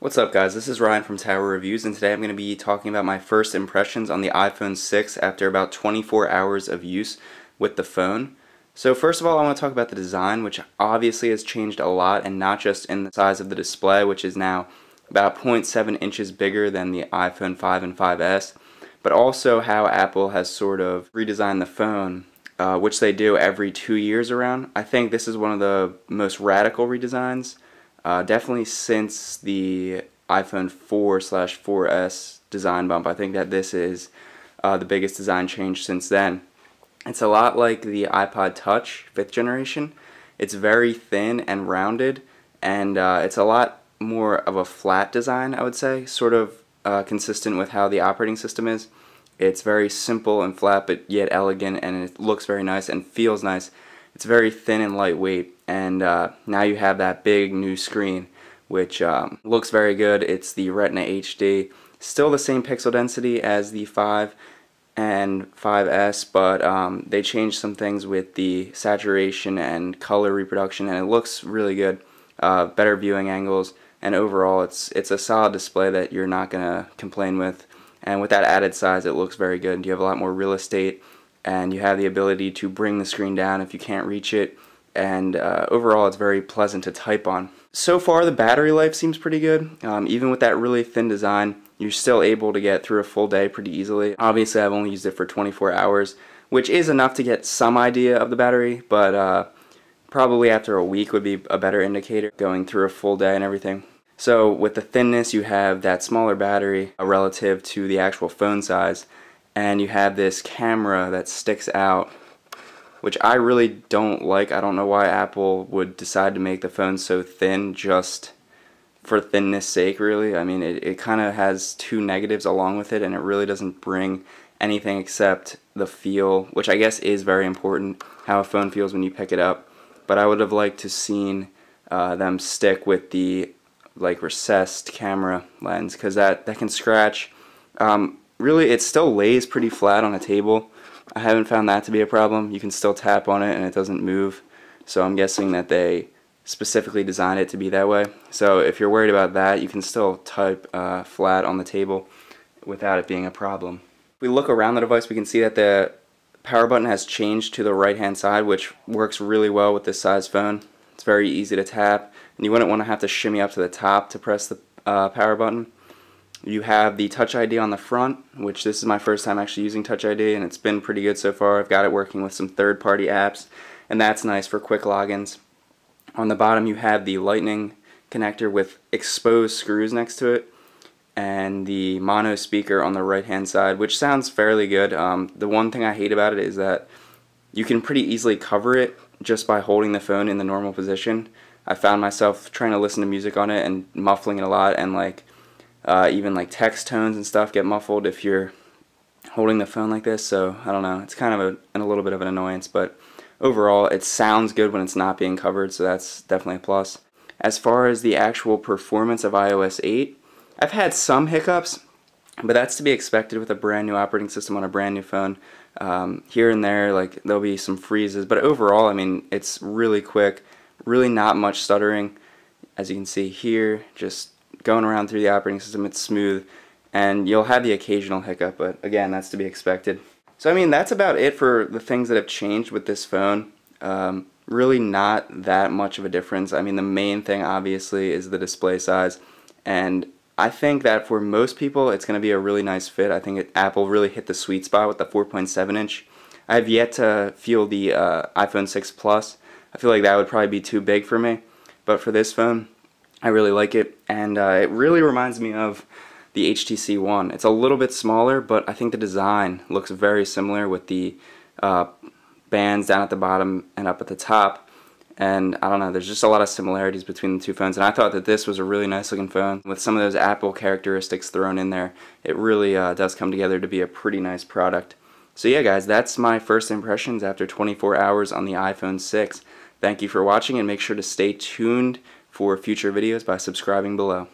What's up guys, this is Ryan from Tower Reviews, and today I'm going to be talking about my first impressions on the iPhone 6 after about 24 hours of use with the phone. So first of all, I want to talk about the design, which obviously has changed a lot, and not just in the size of the display, which is now about 0.7 inches bigger than the iPhone 5 and 5S, but also how Apple has sort of redesigned the phone, which they do every 2 years around. I think this is one of the most radical redesigns. Definitely since the iPhone 4/4S design bump. I think that this is the biggest design change since then. It's a lot like the iPod Touch 5th generation. It's very thin and rounded, and it's a lot more of a flat design, I would say, sort of consistent with how the operating system is. It's very simple and flat, but yet elegant, and it looks very nice and feels nice. It's very thin and lightweight, and now you have that big new screen, which looks very good. It's the Retina HD, still the same pixel density as the 5 and 5S, but they changed some things with the saturation and color reproduction, and it looks really good. Better viewing angles, and overall it's a solid display that you're not gonna complain with. And with that added size, it looks very good. You have a lot more real estate, and you have the ability to bring the screen down if you can't reach it, and overall it's very pleasant to type on. So far the battery life seems pretty good. Even with that really thin design, you're still able to get through a full day pretty easily. Obviously I've only used it for 24 hours, which is enough to get some idea of the battery, but probably after a week would be a better indicator, going through a full day and everything. So with the thinness, you have that smaller battery relative to the actual phone size, and you have this camera that sticks out, which I really don't like. I don't know why Apple would decide to make the phone so thin just for thinness sake, really. I mean, it kind of has two negatives along with it, and it really doesn't bring anything except the feel, which I guess is very important, how a phone feels when you pick it up. But I would have liked to seen them stick with the recessed camera lens, because that can scratch. Really, it still lays pretty flat on a table. I haven't found that to be a problem. You can still tap on it and it doesn't move. So I'm guessing that they specifically designed it to be that way. So if you're worried about that, you can still type flat on the table without it being a problem. If we look around the device, we can see that the power button has changed to the right hand side, which works really well with this size phone. It's very easy to tap, and you wouldn't want to have to shimmy up to the top to press the power button. You have the Touch ID on the front, which this is my first time actually using Touch ID, and it's been pretty good so far. I've got it working with some third-party apps, and that's nice for quick logins. On the bottom you have the Lightning connector with exposed screws next to it, and the mono speaker on the right-hand side, which sounds fairly good. The one thing I hate about it is that you can pretty easily cover it just by holding the phone in the normal position. I found myself trying to listen to music on it and muffling it a lot, and even text tones and stuff get muffled if you're holding the phone like this. So I don't know, it's kind of a little bit of an annoyance, but overall it sounds good when it's not being covered, so that's definitely a plus. As far as the actual performance of iOS 8, I've had some hiccups, but that's to be expected with a brand new operating system on a brand new phone. Here and there, there'll be some freezes, but overall, I mean, it's really quick, really not much stuttering. As you can see here, just going around through the operating system, it's smooth, and you'll have the occasional hiccup, but again, that's to be expected. So I mean, that's about it for the things that have changed with this phone. Really not that much of a difference. I mean, the main thing obviously is the display size, and I think that for most people it's going to be a really nice fit. I think Apple really hit the sweet spot with the 4.7 inch. I have yet to feel the iPhone 6 Plus. I feel like that would probably be too big for me, but for this phone, I really like it, and it really reminds me of the HTC One. It's a little bit smaller, but I think the design looks very similar with the bands down at the bottom and up at the top, and I don't know, there's just a lot of similarities between the two phones, and I thought that this was a really nice looking phone. With some of those Apple characteristics thrown in there, it really does come together to be a pretty nice product. So yeah guys, that's my first impressions after 24 hours on the iPhone 6. Thank you for watching, and make sure to stay tuned for future videos by subscribing below.